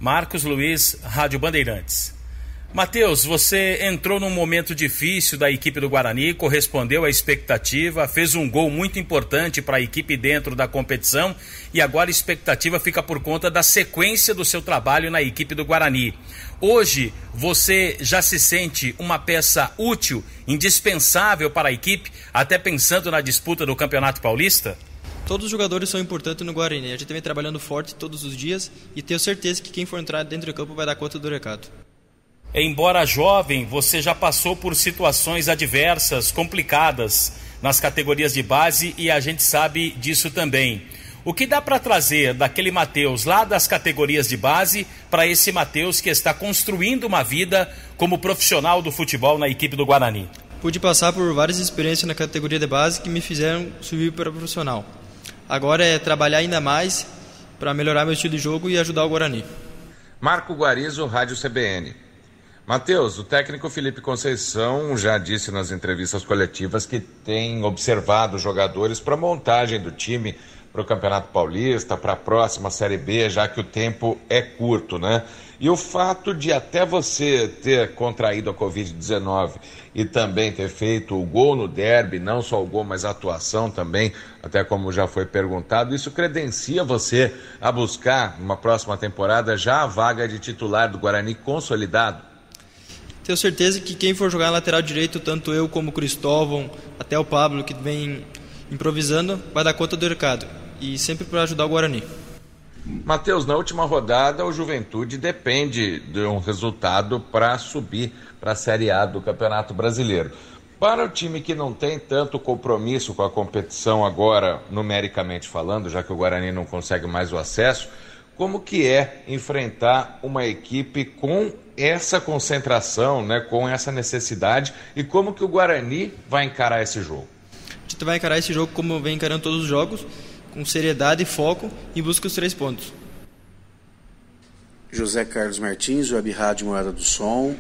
Marcos Luiz, Rádio Bandeirantes. Matheus, você entrou num momento difícil da equipe do Guarani, correspondeu à expectativa, fez um gol muito importante para a equipe dentro da competição e agora a expectativa fica por conta da sequência do seu trabalho na equipe do Guarani. Hoje, você já se sente uma peça útil, indispensável para a equipe, até pensando na disputa do Campeonato Paulista? Todos os jogadores são importantes no Guarani. A gente vem trabalhando forte todos os dias e tenho certeza que quem for entrar dentro do campo vai dar conta do recado. Embora jovem, você já passou por situações adversas, complicadas nas categorias de base e a gente sabe disso também. O que dá para trazer daquele Matheus lá das categorias de base para esse Matheus que está construindo uma vida como profissional do futebol na equipe do Guarani? Pude passar por várias experiências na categoria de base que me fizeram subir para profissional. Agora é trabalhar ainda mais para melhorar meu estilo de jogo e ajudar o Guarani. Marco Guarizo, Rádio CBN. Matheus, o técnico Felipe Conceição já disse nas entrevistas coletivas que tem observado os jogadores para a montagem do time para o Campeonato Paulista, para a próxima Série B, já que o tempo é curto, né? E o fato de até você ter contraído a Covid-19 e também ter feito o gol no derby, não só o gol, mas a atuação também, até como já foi perguntado, isso credencia você a buscar, numa próxima temporada, já a vaga de titular do Guarani consolidado? Tenho certeza que quem for jogar na lateral direito, tanto eu como o Cristóvão, até o Pablo, que vem improvisando, vai dar conta do recado. E sempre para ajudar o Guarani. Matheus, na última rodada, o Juventude depende de um resultado para subir para a Série A do Campeonato Brasileiro. Para o time que não tem tanto compromisso com a competição agora, numericamente falando, já que o Guarani não consegue mais o acesso, como que é enfrentar uma equipe com essa concentração, né, com essa necessidade, e como que o Guarani vai encarar esse jogo? A gente vai encarar esse jogo como vem encarando todos os jogos, com seriedade e foco, em busca dos 3 pontos. José Carlos Martins, Web Rádio Morada do Som.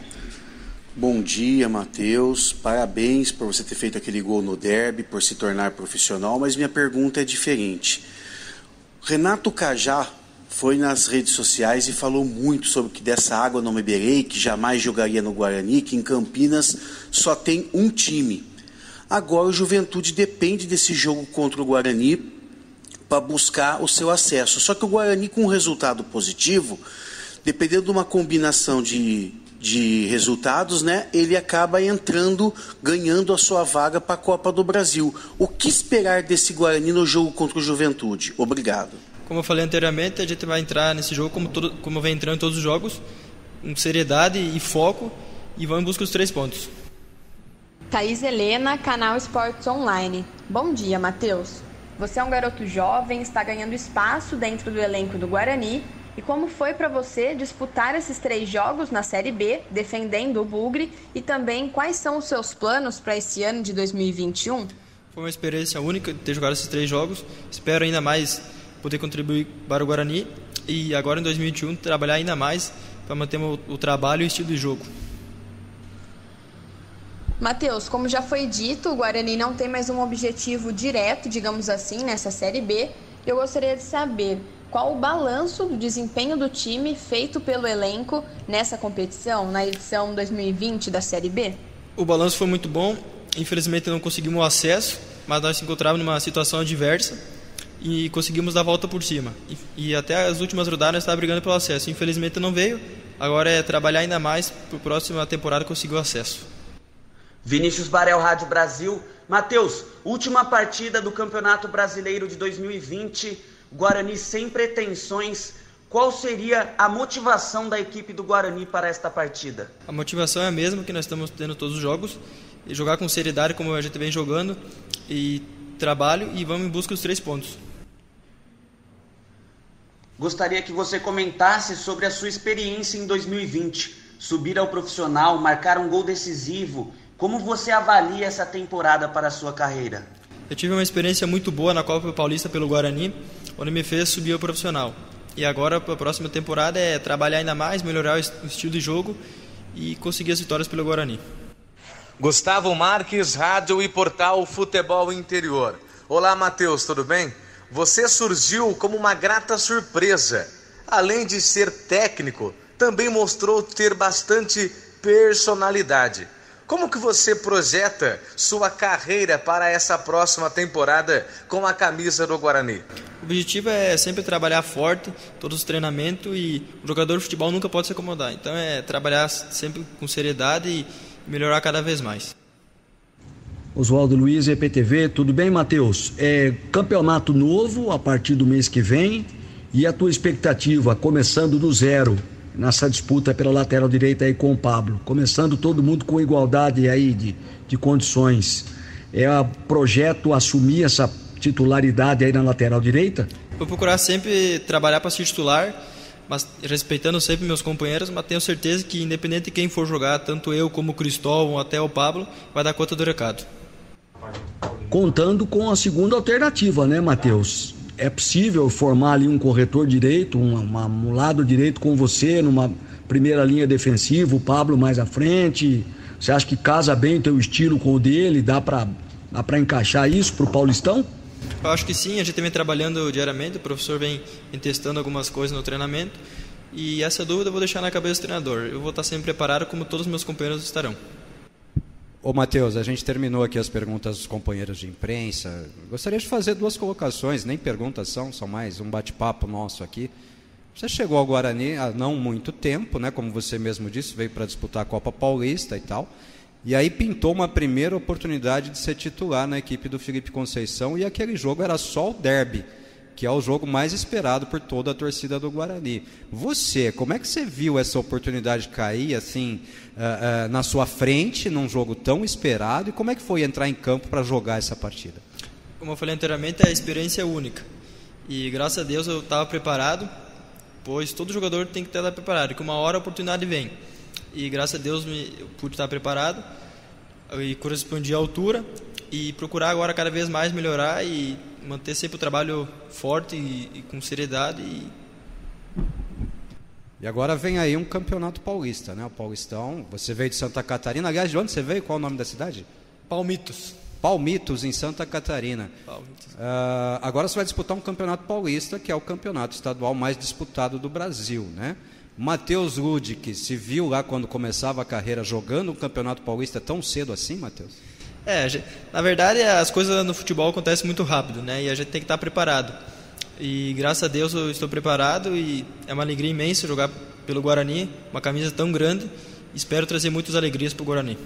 Bom dia, Matheus. Parabéns por você ter feito aquele gol no derby, por se tornar profissional, mas minha pergunta é diferente. Renato Cajá foi nas redes sociais e falou muito sobre que dessa água não beberei, que jamais jogaria no Guarani, que em Campinas só tem um time. Agora o Juventude depende desse jogo contra o Guarani para buscar o seu acesso. Só que o Guarani, com um resultado positivo, dependendo de uma combinação de resultados, né, ele acaba entrando, ganhando a sua vaga para a Copa do Brasil. O que esperar desse Guarani no jogo contra o Juventude? Obrigado. Como eu falei anteriormente, a gente vai entrar nesse jogo como vem entrando em todos os jogos, com seriedade e foco, e vamos em busca dos 3 pontos. Thaís Helena, Canal Esportes Online. Bom dia, Matheus. Você é um garoto jovem, está ganhando espaço dentro do elenco do Guarani. E como foi para você disputar esses 3 jogos na Série B, defendendo o Bugre? E também quais são os seus planos para esse ano de 2021? Foi uma experiência única ter jogado esses 3 jogos. Espero ainda mais poder contribuir para o Guarani e agora em 2021 trabalhar ainda mais para manter o trabalho e o estilo de jogo. Matheus, como já foi dito, o Guarani não tem mais um objetivo direto, digamos assim, nessa Série B. Eu gostaria de saber qual o balanço do desempenho do time feito pelo elenco nessa competição, na edição 2020 da Série B. O balanço foi muito bom, infelizmente não conseguimos o acesso, mas nós nos encontrávamos numa situação adversa e conseguimos dar a volta por cima. E até as últimas rodadas nós estávamos brigando pelo acesso. Infelizmente não veio, agora é trabalhar ainda mais para a próxima temporada conseguir o acesso. Vinícius Barel, Rádio Brasil. Matheus, última partida do Campeonato Brasileiro de 2020, Guarani sem pretensões. Qual seria a motivação da equipe do Guarani para esta partida? A motivação é a mesma que nós estamos tendo todos os jogos, e jogar com seriedade como a gente vem jogando, e trabalho, e vamos em busca dos 3 pontos. Gostaria que você comentasse sobre a sua experiência em 2020. Subir ao profissional, marcar um gol decisivo. Como você avalia essa temporada para a sua carreira? Eu tive uma experiência muito boa na Copa Paulista pelo Guarani, onde me fez subir ao profissional. E agora, para a próxima temporada, é trabalhar ainda mais, melhorar o estilo de jogo e conseguir as vitórias pelo Guarani. Gustavo Marques, Rádio e Portal Futebol Interior. Olá, Matheus, tudo bem? Você surgiu como uma grata surpresa além de ser técnico, também mostrou ter bastante personalidade. Como que você projeta sua carreira para essa próxima temporada com a camisa do Guarani? O objetivo é sempre trabalhar forte, todos os treinamentos, e o jogador de futebol nunca pode se acomodar. Então é trabalhar sempre com seriedade e melhorar cada vez mais. Oswaldo Luiz, EPTV, tudo bem, Matheus? Campeonato novo a partir do mês que vem, e a tua expectativa, começando do zero, nessa disputa pela lateral direita aí com o Pablo, começando todo mundo com igualdade aí de condições, projeto assumir essa titularidade aí na lateral direita? Vou procurar sempre trabalhar para ser titular, mas respeitando sempre meus companheiros, mas tenho certeza que independente de quem for jogar, tanto eu como o Cristóvão até o Pablo, vai dar conta do recado. Contando com a segunda alternativa, né, Matheus? É possível formar ali um corretor direito, um lado direito com você, numa primeira linha defensiva, o Pablo mais à frente? Você acha que casa bem o teu estilo com o dele? Dá pra encaixar isso pro Paulistão? Eu acho que sim, a gente vem trabalhando diariamente, o professor vem testando algumas coisas no treinamento, e essa dúvida eu vou deixar na cabeça do treinador. Eu vou estar sempre preparado, como todos os meus companheiros estarão. Ô Matheus, a gente terminou aqui as perguntas dos companheiros de imprensa. Gostaria de fazer 2 colocações, nem perguntas são mais um bate-papo nosso aqui. Você chegou ao Guarani há não muito tempo, né? Como você mesmo disse, veio para disputar a Copa Paulista e tal. E aí pintou uma primeira oportunidade de ser titular na equipe do Felipe Conceição, e aquele jogo era só o derby, que é o jogo mais esperado por toda a torcida do Guarani. Você, como é que você viu essa oportunidade cair assim na sua frente, num jogo tão esperado, e como é que foi entrar em campo para jogar essa partida? Como eu falei anteriormente, a experiência é única, e graças a Deus eu estava preparado, pois todo jogador tem que estar preparado, que uma hora a oportunidade vem, e graças a Deus eu pude estar preparado e correspondi à altura, e procurar agora cada vez mais melhorar e manter sempre o trabalho forte e com seriedade. E agora vem aí um campeonato paulista, né? O Paulistão. Você veio de Santa Catarina. Aliás, de onde você veio? Qual é o nome da cidade? Palmitos. Palmitos, em Santa Catarina. Palmitos. Agora você vai disputar um campeonato paulista, que é o campeonato estadual mais disputado do Brasil, né? Matheus Ludick, se viu lá quando começava a carreira jogando um campeonato paulista tão cedo assim, Matheus? Na verdade as coisas no futebol acontecem muito rápido, né? E a gente tem que estar preparado. E graças a Deus eu estou preparado, e é uma alegria imensa jogar pelo Guarani, uma camisa tão grande. Espero trazer muitas alegrias para o Guarani.